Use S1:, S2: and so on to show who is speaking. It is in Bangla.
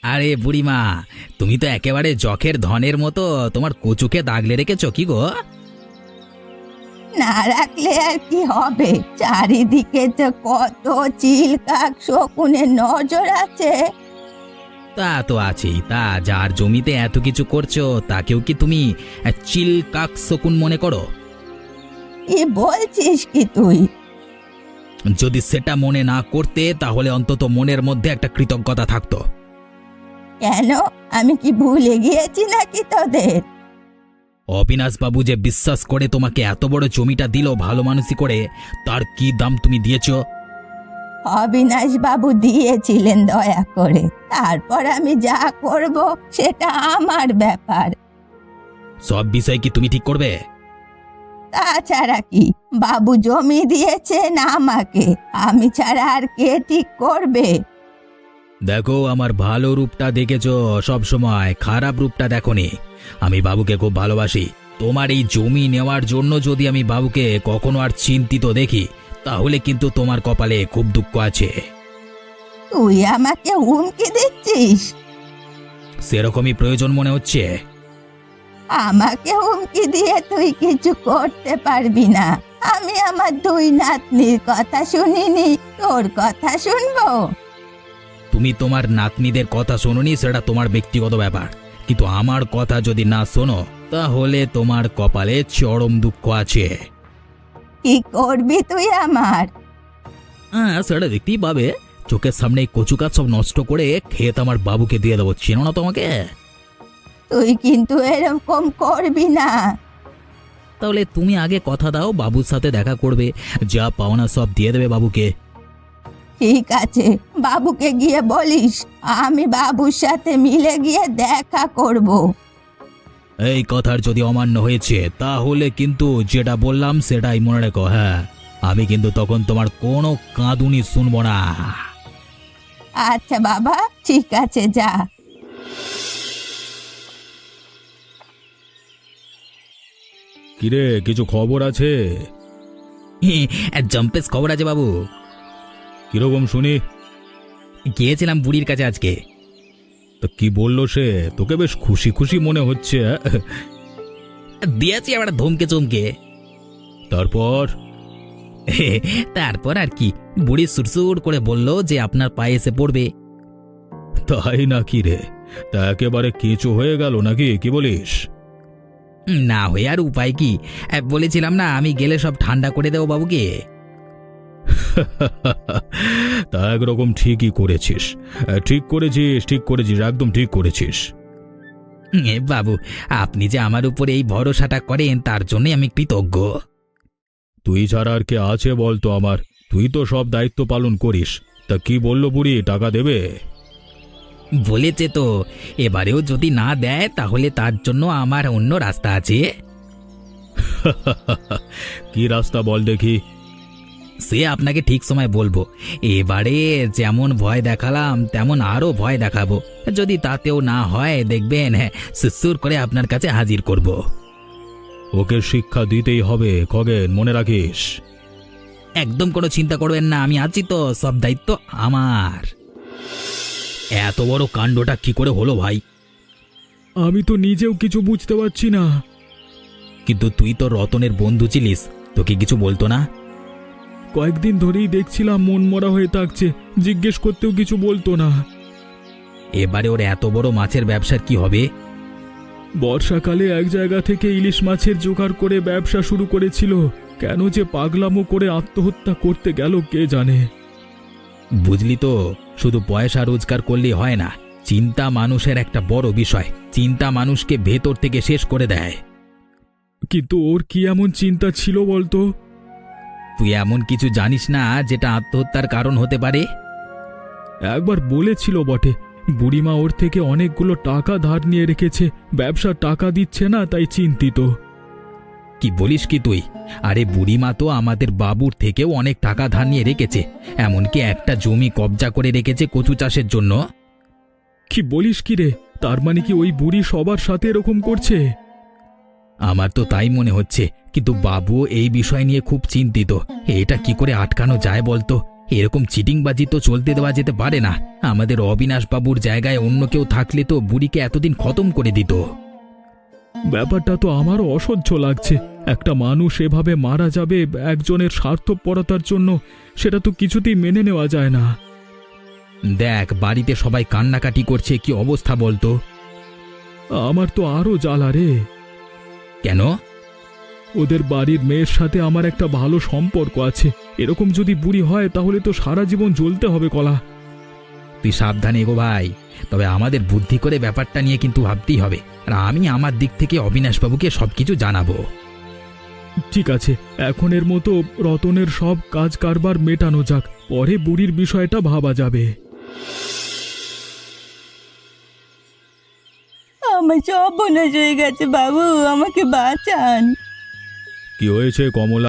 S1: আরে বুড়িমা, তুমি তো একেবারে যখের ধনের মতো তোমার কচুকে দাগলে রেখেছো কি গো?
S2: না রাখলে আর কি হবে, চারিদিকে তো কত চিল কাক শকুনের নজর আছে।
S1: তা তো আছেই, তা যার জমিতে এত কিছু করছো তাকেও কি তুমি চিল কাক শকুন মনে করো?
S2: কি বলছিস কি তুই?
S1: যদি সেটা মনে না করতে তাহলে অন্তত মনের মধ্যে একটা কৃতজ্ঞতা থাকতো।
S2: কেন, আমি কি ভুলে গিয়েছি নাকি তোদের?
S1: অবিনাশবাবু যে বিশ্বাস করে তোমাকে এত বড় জমিটা দিল ভালো মানুষই করে, তার কি দাম তুমি দিয়েছো?
S2: অবিনাশ বাবু দিয়েছিলেন দয়া করে, তারপর আমি যা করব সেটা আমার ব্যাপার।
S1: সব বিষয় কি তুমি ঠিক করবে?
S2: তাছাড়া কি, বাবু জমি দিয়েছেন আমাকে, আমি ছাড়া আর কে ঠিক করবে?
S1: দেখো, আমার ভালো রূপটা দেখেছো সব সময়, খারাপ রূপটা দেখোনি। আমি বাবুকে খুব ভালোবাসি। তোমার এই জমি নেওয়ার জন্য যদি আমি বাবুকে কখনো আর চিন্তিত দেখি তাহলে কিন্তু তোমার কপালে খুব দুঃখ আছে।
S2: তুই আমাকে হুমকি দিচ্ছিস?
S1: সেরকমই প্রয়োজন মনে হচ্ছে।
S2: আমাকে হুমকি দিয়ে তুই কিছু করতে পারবি না। আমি আমার দুই নাতনির কথা শুনিনি, তোর কথা শুনবো?
S1: তুমি তোমার নাতনিদের কথা শোনোনি সেটা তোমার ব্যক্তিগত ব্যাপার, কিন্তু আমার কথা যদি না শোনো তাহলে তোমার কপালে চরম দুঃখ আছে।
S2: কি করবি তুই আমার?
S1: হ্যাঁ, সেটা দেখতেই পাবে। চোখের সামনে এই কচু গাছ সব নষ্ট করে ক্ষেত আমার বাবুকে দিয়ে দেবো, চেনো না তোমাকে?
S2: তুই কিন্তু এরকম করবি না।
S1: তাহলে তুমি আগে কথা দাও, বাবুর সাথে দেখা করবে, যা পাওনা সব দিয়ে দেবে বাবুকে।
S2: ঠিক আছে, বাবুকে গিয়ে বলিস আমি বাবুর সাথে মিলে গিয়ে দেখা করব।
S1: এই কথার যদি অমান্য হয়েছে তাহলে কিন্তু যেটা বললাম সেটাই মনে রেখো। হ্যাঁ, আমি কিন্তু তখন তোমার কোনো কাঁদুনি শুনবো না।
S2: আচ্ছা বাবা, ঠিক আছে, যা।
S1: কিরে, কিছু খবর আছে? জম্পেস খবর আছে বাবু। কিরকম শুনি? গিয়েছিলাম বুড়ির কাছে আজকে। তো কি বললো সে? তোকে বেশ খুশি খুশি মনে হচ্ছে। দিয়েছি আবার ধমকে চমকে। তারপর? তারপর আর কি, বুড়ি সুরসুর করে বলল যে আপনার পায়ে এসে পড়বে। তাই নাকি রে? তা একেবারে কেঁচো হয়ে গেল নাকি, কি বলিস? না হয়ে আর উপায় কি, বলেছিলাম না আমি গেলে সব ঠান্ডা করে দেবো বাবুকে। তা একরকম ঠিকই করেছিস, ঠিক করেছিস, ঠিক করেছিস, একদম ঠিক করেছিস। বাবু, আপনি যে আমার উপর এই ভরসাটা করেন তার জন্যই আমি কৃতজ্ঞ। তুই ছাড়া আর কে আছে বলতো আমার? তুই তো সব দায়িত্ব পালন করিস। তা কি বললো বুড়ি, টাকা দেবে? বলেছে তো, এবারেও যদি না দেয় তাহলে তার জন্য আমার অন্য রাস্তা আছে। কি রাস্তা বল দেখি? সে আপনাকে ঠিক সময় বলবো। এবারে যেমন ভয় দেখালাম তেমন আরো ভয় দেখাবো। যদি তাতেও না হয় দেখবেন, হ্যাঁ, সুসুর করে আপনার কাছে হাজির করব। ওকে শিক্ষা দিতেই হবে খগেন, মনে রাখিস। একদম কোনো চিন্তা করবেন না, আমি আছি তো, সব দায়িত্ব আমার। এত বড় কাণ্ডটা কি করে হলো ভাই?
S3: আমি তো নিজেও কিছু বুঝতে পারছি না।
S1: কিন্তু তুই তো রতনের বন্ধু ছিলিস, তোকে কিছু বলতো না?
S3: কয়েকদিন ধরেই দেখছিলাম মন মরা হয়ে থাকছে, জিজ্ঞেস করতেও কিছু বলতো না।
S1: এবারে ওর এত বড় মাছের ব্যবসার কি হবে?
S3: বর্ষাকালে এক জায়গা থেকে ইলিশ মাছের জোগাড় করে ব্যবসা শুরু করেছিল, কেন যে পাগলামো করে আত্মহত্যা করতে গেল কে জানে।
S1: বুঝলি তো, শুধু পয়সা রোজগার করলেই হয় না, চিন্তা মানুষের একটা বড় বিষয়। চিন্তা মানুষকে ভেতর থেকে শেষ করে দেয়।
S3: কিন্তু ওর কি এমন চিন্তা ছিল বলতো?
S1: তুই এমন কিছু জানিস না যেটা আত্মহত্যার কারণ হতে পারে?
S3: একবার বলেছিল বটে, বুড়িমা ওর থেকে অনেকগুলো টাকা ধার নিয়ে রেখেছে, ব্যবসার টাকা দিচ্ছে না, তাই চিন্তিত।
S1: কি বলিস কি তুই? আরে বুড়িমা তো আমাদের বাবুর থেকেও অনেক টাকা ধার নিয়ে রেখেছে, এমনকি একটা জমি কবজা করে রেখেছে কচু চাষের জন্য।
S3: কি বলিস কি রে? তার মানে কি ওই বুড়ি সবার সাথে এরকম করছে?
S1: আমার তো তাই মনে হচ্ছে, কিন্তু বাবু এই বিষয় নিয়ে খুব চিন্তিত। এটা কি করে আটকানো যায় বলতো? এরকম চিটিংবাজি তো চলতে দেওয়া যেতে পারে না। আমাদের অবিনাশ বাবুর জায়গায় অন্য কেউ থাকলে তো বুড়িকে এতদিন খতম করে দিত।
S3: ব্যাপারটা তো আমারও অসহ্য লাগছে। একটা মানুষ এভাবে মারা যাবে একজনের স্বার্থপরতার জন্য, সেটা তো কিছুতেই মেনে নেওয়া যায় না।
S1: দেখ বাড়িতে সবাই কান্নাকাটি করছে, কি অবস্থা বলতো।
S3: আমার তো আরো জ্বালা রে।
S1: কেন?
S3: ওদের বাড়ির মেয়ের সাথে আমার একটা ভালো সম্পর্ক আছে। এরকম যদি বুড়ি হয় তাহলে তো সারা জীবন জ্বলতে হবে কলা।
S1: তুই সাবধানে এগো ভাই, তবে আমাদের বুদ্ধি করে ব্যাপারটা নিয়ে কিন্তু ভাবতেই হবে। আর আমি আমার দিক থেকে অবিনাশবাবুকে সবকিছু জানাবো।
S3: ঠিক আছে, এখন এর মতো রতনের সব কাজ কারবার মেটানো যাক, পরে বুড়ির বিষয়টা ভাবা যাবে।
S2: আমার সব বোনাস হয়ে গেছে বাবু, আমাকে বাঁচান।
S3: কি হয়েছে কমলা?